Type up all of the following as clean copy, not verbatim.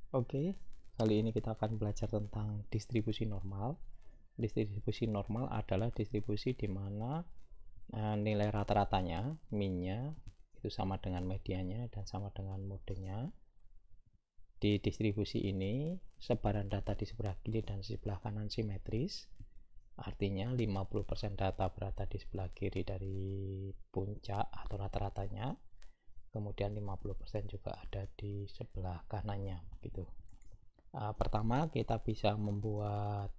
Oke, kali ini kita akan belajar tentang distribusi normal. Distribusi normal adalah distribusi di mana nilai rata-ratanya, min-nya, itu sama dengan medianya dan sama dengan modenya. Di distribusi ini, sebaran data di sebelah kiri dan sebelah kanan simetris. Artinya 50% data berada di sebelah kiri dari puncak atau rata-ratanya. Kemudian 50% juga ada di sebelah kanannya gitu. Pertama kita bisa membuat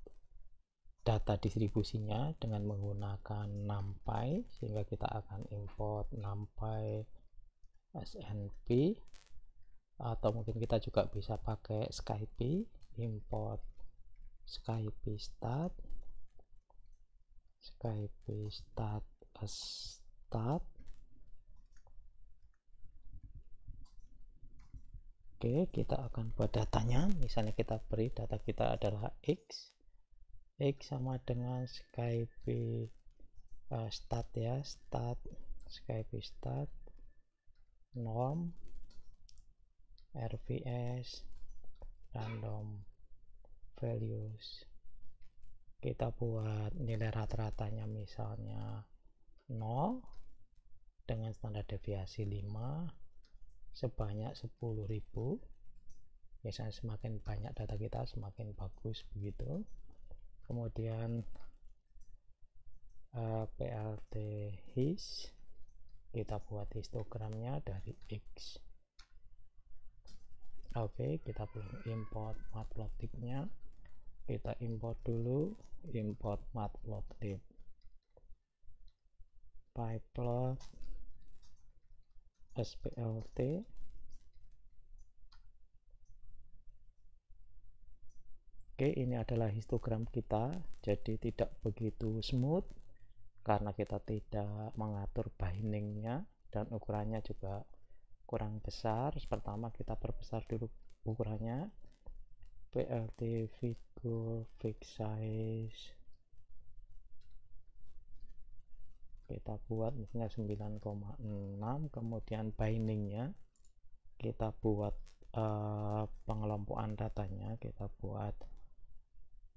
data distribusinya dengan menggunakan NumPy, sehingga kita akan import NumPy SNP, atau mungkin kita juga bisa pakai Scipy, import Scipy stat stat. Oke, kita akan buat datanya. Misalnya kita beri data kita adalah X sama dengan Scipy stat ya, Scipy stat norm RVS random values. Kita buat nilai rata-ratanya misalnya 0 dengan standar deviasi 5 sebanyak 10.000. Misalnya semakin banyak data kita semakin bagus begitu. Kemudian plt his, kita buat histogramnya dari X. Oke, kita belum import matplotlib-nya. Kita import dulu, import matplotlib pyplot splt. Oke, ini adalah histogram kita, jadi tidak begitu smooth karena kita tidak mengatur bindingnya dan ukurannya juga kurang besar. Pertama kita perbesar dulu ukurannya, plt figure fix size kita buat misalnya 9,6. kemudian bindingnya kita buat pengelompokan datanya, kita buat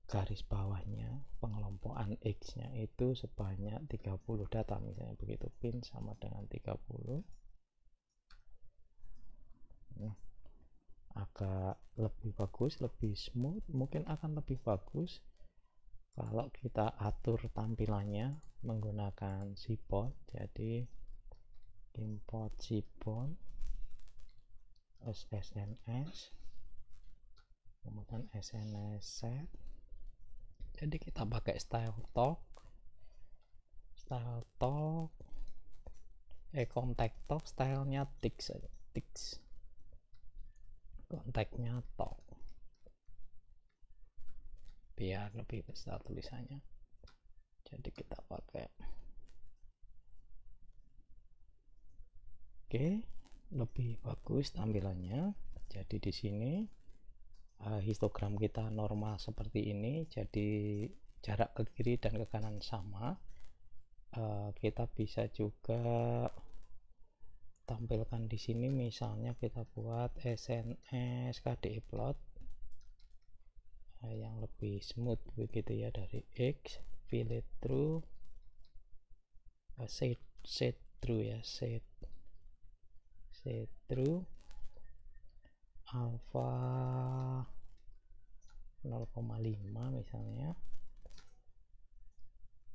garis bawahnya, pengelompokan X nya itu sebanyak 30 data misalnya begitu, pin sama dengan 30. Agak lebih bagus, lebih smooth, mungkin akan lebih bagus kalau kita atur tampilannya menggunakan Seaport. Jadi import Seaport SSNS, kemudian SNS set. Jadi kita pakai style talk, contact talk, stylenya tix saja, tix, kontaknya talk, biar lebih besar tulisannya. Jadi kita pakai oke, lebih bagus tampilannya. Jadi di sini histogram kita normal seperti ini, jadi jarak ke kiri dan ke kanan sama. Kita bisa juga tampilkan di sini, misalnya kita buat SNS KDE plot yang lebih smooth begitu ya, dari X fillet through set through ya, set through alpha 0,5 misalnya.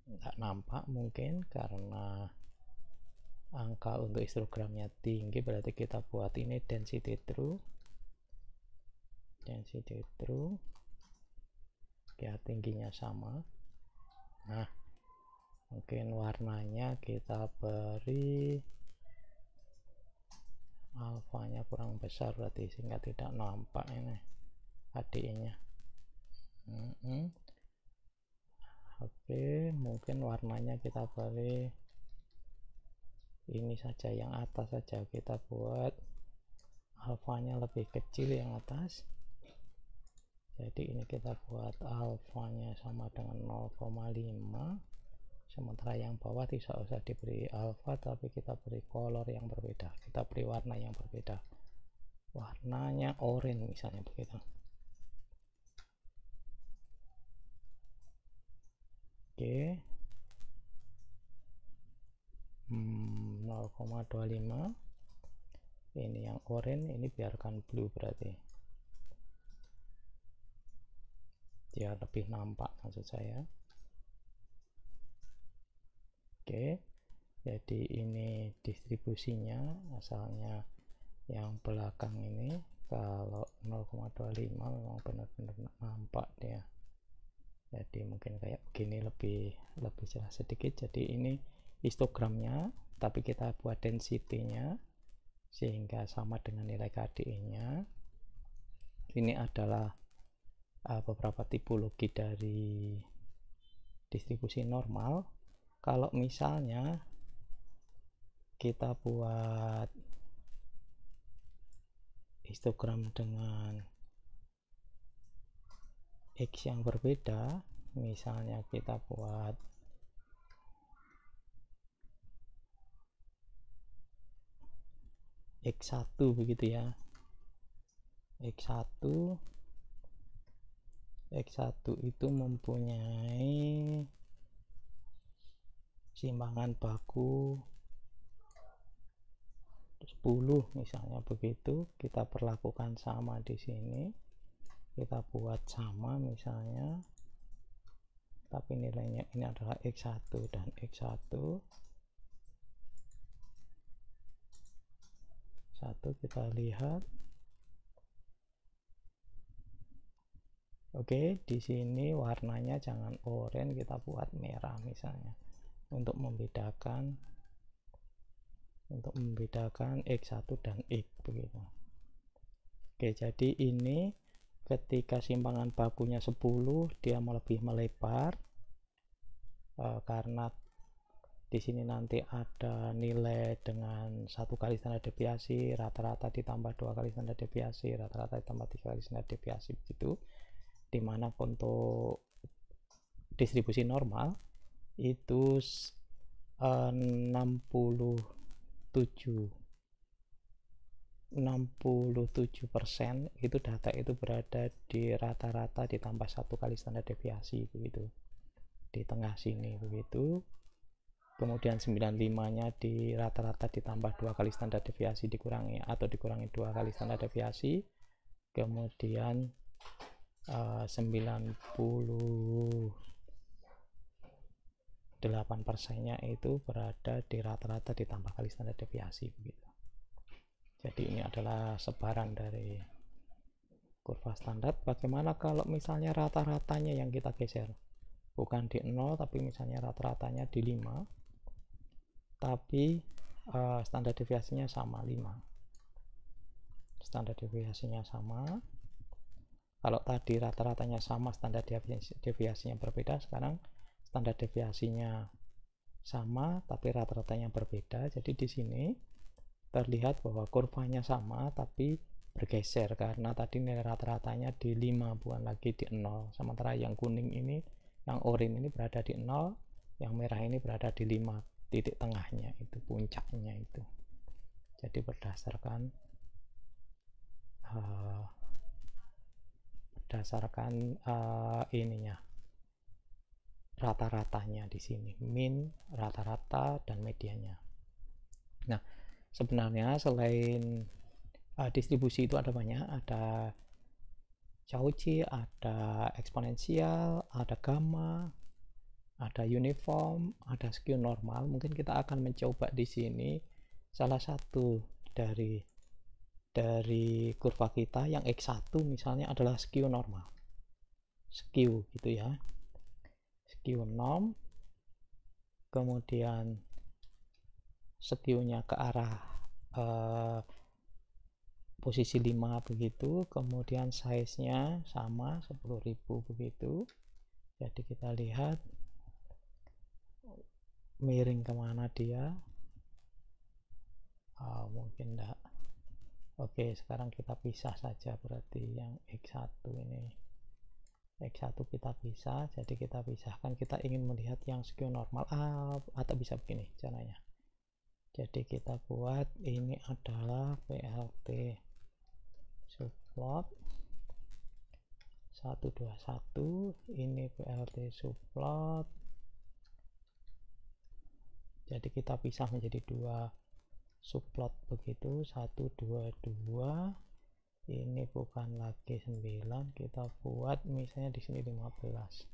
Nggak nampak mungkin karena angka untuk histogramnya tinggi, berarti kita buat ini density through ya, tingginya sama. Nah, mungkin warnanya kita beri alfanya kurang besar berarti, sehingga tidak nampak ini HDI nya. Oke, mungkin warnanya kita beri ini saja, yang atas saja, kita buat alfanya lebih kecil yang atas. Jadi ini kita buat alfanya sama dengan 0,5, sementara yang bawah tidak usah diberi alfa, tapi kita beri color yang berbeda, kita beri warna yang berbeda. warnanya oranye misalnya begitu. Oke, 0,25 ini yang oranye, ini biarkan blue berarti biar lebih nampak maksud saya. Oke, jadi ini distribusinya, asalnya yang belakang ini kalau 0,25 memang benar-benar nampak dia. Jadi mungkin kayak begini lebih jelas sedikit. Jadi ini histogramnya, tapi kita buat density-nya sehingga sama dengan nilai KDE-nya. Ini adalah beberapa tipologi dari distribusi normal. Kalau misalnya kita buat histogram dengan X yang berbeda, misalnya kita buat X1 begitu ya, X1 itu mempunyai simpangan baku 10 misalnya begitu. Kita perlakukan sama di sini, kita buat sama misalnya, tapi nilainya ini adalah X1 dan X1 kita lihat. Oke, di sini warnanya jangan oranye, kita buat merah misalnya untuk membedakan X1 dan X begitu. Oke, jadi ini ketika simpangan bakunya 10 dia lebih melebar karena di sini nanti ada nilai dengan 1 kali standar deviasi, rata-rata ditambah 2 kali standar deviasi, rata-rata ditambah 3 kali standar deviasi begitu. Dimana untuk distribusi normal itu 67% itu data itu berada di rata-rata ditambah 1 kali standar deviasi begitu, di tengah sini begitu. Kemudian 95-nya di rata-rata ditambah 2 kali standar deviasi dikurangi 2 kali standar deviasi. Kemudian 98%-nya itu berada di rata-rata ditambah kali standar deviasi begitu. Jadi ini adalah sebaran dari kurva standar. Bagaimana kalau misalnya rata-ratanya yang kita geser, bukan di 0 tapi misalnya rata-ratanya di 5, tapi standar deviasinya sama 5, standar deviasinya sama. Kalau tadi rata-ratanya sama, standar deviasinya berbeda, sekarang standar deviasinya sama tapi rata-ratanya berbeda. Jadi di sini terlihat bahwa kurvanya sama tapi bergeser karena tadi nilai rata-ratanya di 5 bukan lagi di 0. Sementara yang kuning ini, yang oranye ini berada di 0, yang merah ini berada di 5, titik tengahnya itu, puncaknya itu. Jadi berdasarkan ininya, rata-ratanya di sini, min, rata-rata dan medianya. Nah, sebenarnya selain distribusi itu ada banyak, ada Cauchy, ada eksponensial, ada gamma, ada uniform, ada skew normal. Mungkin kita akan mencoba di sini salah satu dari kurva kita yang X1 misalnya adalah skew normal, skew gitu ya, skew norm, kemudian skewnya ke arah posisi 5 begitu, kemudian size-nya sama 10.000 begitu. Jadi kita lihat miring kemana dia, mungkin enggak. Oke, sekarang kita pisah saja, berarti yang X1 ini, X1 kita pisah, jadi kita pisahkan, kita ingin melihat yang skew normal, atau bisa begini caranya. Jadi kita buat ini adalah PLT subplot 121, ini PLT subplot. Jadi kita pisah menjadi dua subplot begitu, 122. Ini bukan lagi 9, kita buat misalnya di sini 15.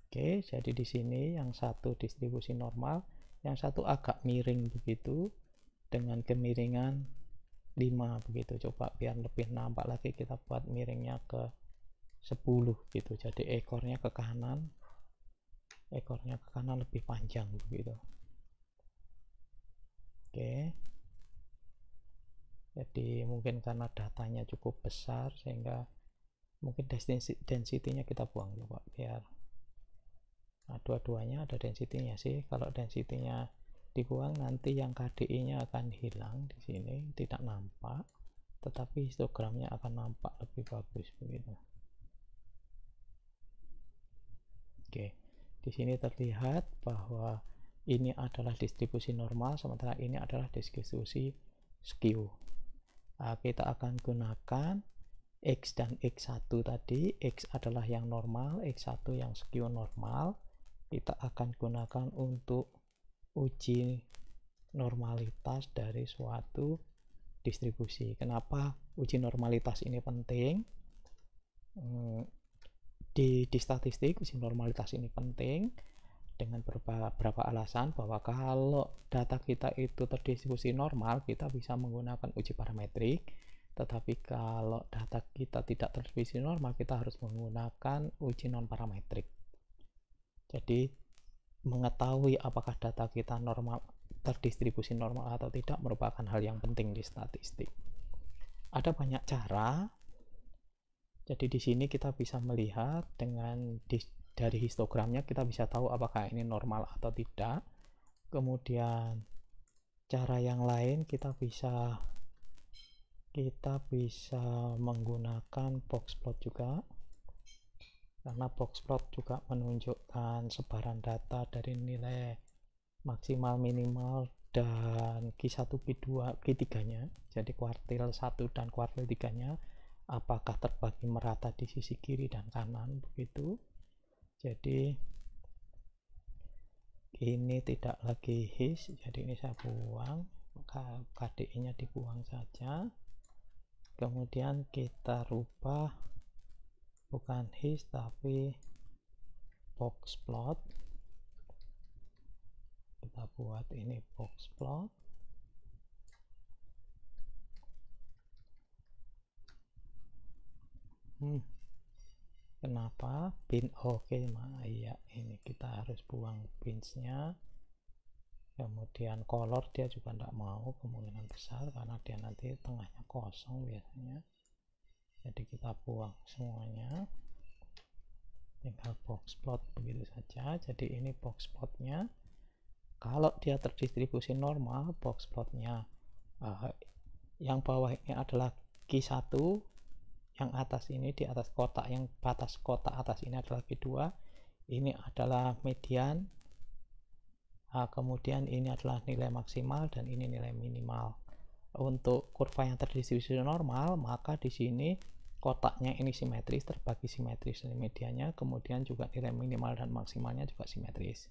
Oke, jadi di sini yang satu distribusi normal, yang satu agak miring begitu dengan kemiringan 5 begitu. Coba biar lebih nampak lagi, kita buat miringnya ke 10 gitu. Jadi ekornya ke kanan lebih panjang begitu. Oke, jadi mungkin karena datanya cukup besar sehingga mungkin density-nya kita buang coba biar, nah dua-duanya ada density-nya sih. Kalau density-nya dibuang nanti yang KDI-nya akan hilang, di sini tidak nampak, tetapi histogramnya akan nampak lebih bagus begitu. Oke, di sini terlihat bahwa ini adalah distribusi normal, sementara ini adalah distribusi skew. Nah, kita akan gunakan X dan X1 tadi. X adalah yang normal, X1 yang skew normal. Kita akan gunakan untuk uji normalitas dari suatu distribusi. Kenapa uji normalitas ini penting? Di statistik uji normalitas ini penting dengan beberapa alasan, bahwa kalau data kita itu terdistribusi normal kita bisa menggunakan uji parametrik, tetapi kalau data kita tidak terdistribusi normal kita harus menggunakan uji non parametrik. Jadi mengetahui apakah data kita normal, terdistribusi normal atau tidak merupakan hal yang penting di statistik. Ada banyak cara. Jadi di sini kita bisa melihat dengan dari histogramnya kita bisa tahu apakah ini normal atau tidak. Kemudian cara yang lain kita bisa menggunakan box plot juga, karena box plot juga menunjukkan sebaran data dari nilai maksimal, minimal, dan Q1, Q2, Q3 nya, jadi kuartil 1 dan kuartil 3 nya apakah terbagi merata di sisi kiri dan kanan begitu. Jadi ini tidak lagi his, jadi ini saya buang, maka KDI nya dibuang saja. Kemudian kita rubah bukan his tapi box plot. Kita buat ini box plot. Kenapa bin? Oke, iya, ini kita harus buang bins-nya. Kemudian color dia juga tidak mau, kemungkinan besar karena dia nanti tengahnya kosong biasanya. Jadi kita buang semuanya, tinggal box plot begitu saja. Jadi ini box plotnya. Kalau dia terdistribusi normal, box plotnya yang bawah ini adalah Q1, yang atas ini di atas kotak, yang batas kotak atas ini adalah Q2, ini adalah median, kemudian ini adalah nilai maksimal dan ini nilai minimal. Untuk kurva yang terdistribusi normal, maka di sini kotaknya ini simetris, terbagi simetris dari mediannya, kemudian juga nilai minimal dan maksimalnya juga simetris.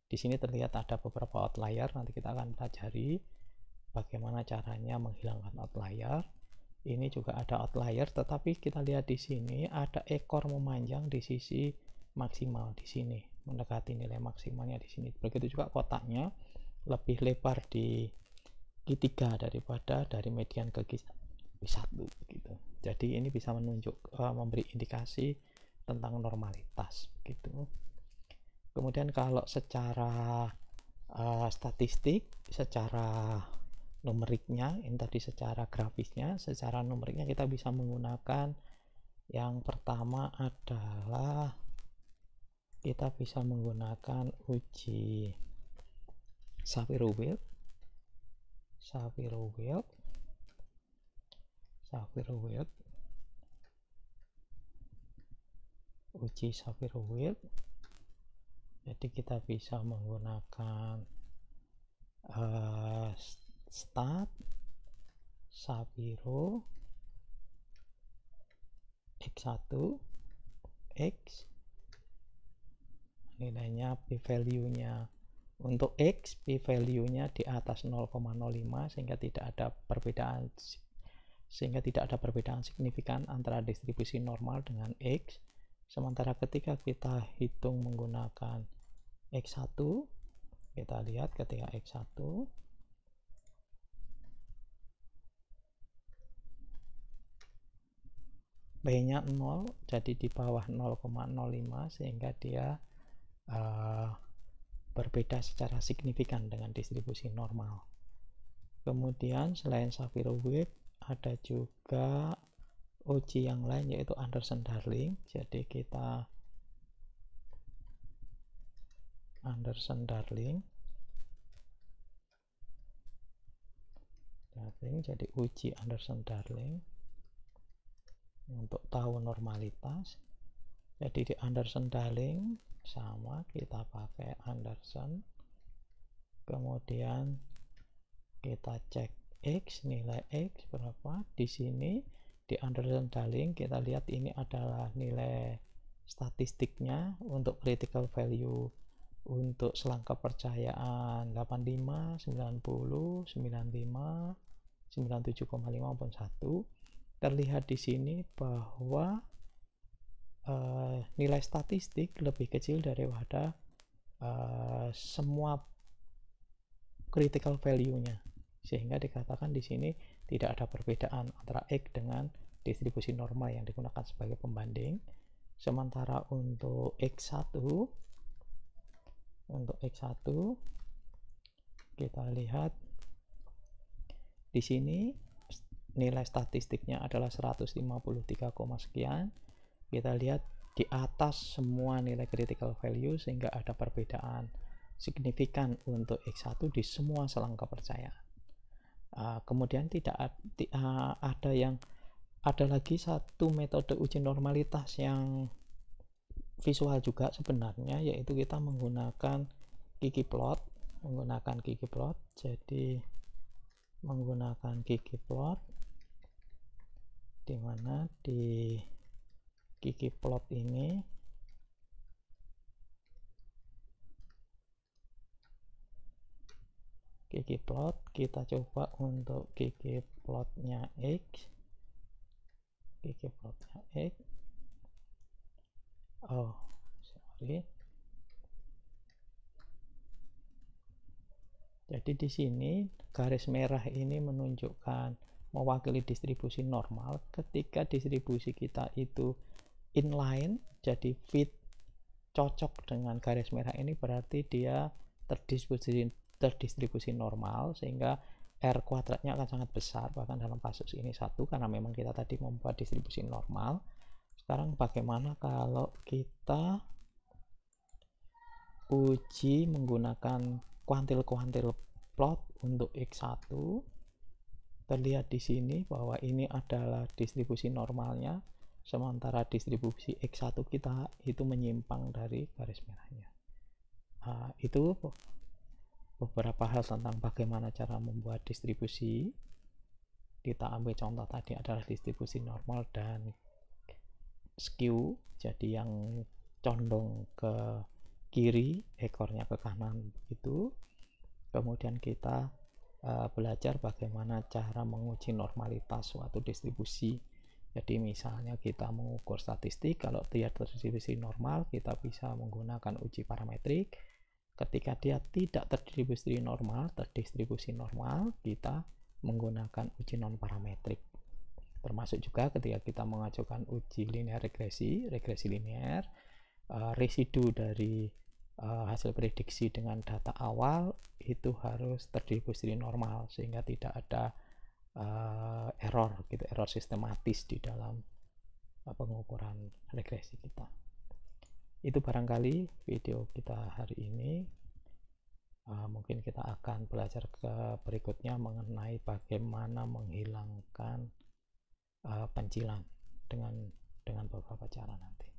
Di sini terlihat ada beberapa outlier, nanti kita akan pelajari bagaimana caranya menghilangkan outlier. Ini juga ada outlier, tetapi kita lihat di sini ada ekor memanjang di sisi maksimal di sini, mendekati nilai maksimalnya di sini. Begitu juga kotaknya lebih lebar di Q3 daripada dari median ke Q1 begitu. Jadi ini bisa memberi indikasi tentang normalitas begitu. Kemudian kalau secara statistik, secara numeriknya, ini tadi secara grafisnya, secara numeriknya kita bisa menggunakan, yang pertama adalah kita bisa menggunakan uji Shapiro-Wilk. Uji Shapiro-Wilk. Jadi kita bisa menggunakan stat Shapiro x1 x, nilainya p-value-nya untuk x, p-value-nya di atas 0,05 sehingga tidak ada perbedaan signifikan antara distribusi normal dengan x. Sementara ketika kita hitung menggunakan x1, kita lihat ketika x1 p-nya 0, jadi di bawah 0,05 sehingga dia berbeda secara signifikan dengan distribusi normal. Kemudian selain Shapiro-Wilk ada juga uji yang lain yaitu Anderson-Darling. Jadi kita Anderson-Darling, jadi uji Anderson-Darling untuk tahu normalitas. Jadi di Anderson-Darling sama, kita pakai Anderson, kemudian kita cek x, nilai x berapa. Di sini di Anderson-Darling kita lihat ini adalah nilai statistiknya untuk critical value untuk selang kepercayaan 85, 90, 95, 97,5 maupun 1. Terlihat di sini bahwa nilai statistik lebih kecil daripada semua critical value-nya, sehingga dikatakan di sini tidak ada perbedaan antara x dengan distribusi normal yang digunakan sebagai pembanding. Sementara untuk x1 kita lihat di sini nilai statistiknya adalah 153, sekian. Kita lihat di atas semua nilai critical value sehingga ada perbedaan signifikan untuk x1 di semua selang kepercayaan. Kemudian ada lagi satu metode uji normalitas yang visual juga sebenarnya, yaitu kita menggunakan ggplot. Jadi menggunakan ggplot, di mana di ggplot ini kita coba untuk ggplotnya x, jadi di sini garis merah ini menunjukkan mewakili distribusi normal. Ketika distribusi kita itu inline, jadi fit, cocok dengan garis merah ini, berarti dia terdistribusi normal, sehingga R kuadratnya akan sangat besar, bahkan dalam kasus ini 1, karena memang kita tadi membuat distribusi normal. Sekarang bagaimana kalau kita uji menggunakan kuantil plot untuk x1? Terlihat di sini bahwa ini adalah distribusi normalnya, sementara distribusi x1 kita itu menyimpang dari garis merahnya. Itu beberapa hal tentang bagaimana cara membuat distribusi. Kita ambil contoh tadi adalah distribusi normal dan skew, jadi yang condong ke kiri, ekornya ke kanan itu. Kemudian kita belajar bagaimana cara menguji normalitas suatu distribusi. Jadi misalnya kita mengukur statistik, kalau dia terdistribusi normal kita bisa menggunakan uji parametrik. Ketika dia tidak terdistribusi normal, kita menggunakan uji non parametrik. Termasuk juga ketika kita mengajukan uji linear regresi linear, residu dari hasil prediksi dengan data awal itu harus terdistribusi normal sehingga tidak ada error sistematis di dalam pengukuran regresi kita. Itu barangkali video kita hari ini. Mungkin kita akan belajar ke berikutnya mengenai bagaimana menghilangkan pencilan dengan beberapa cara nanti.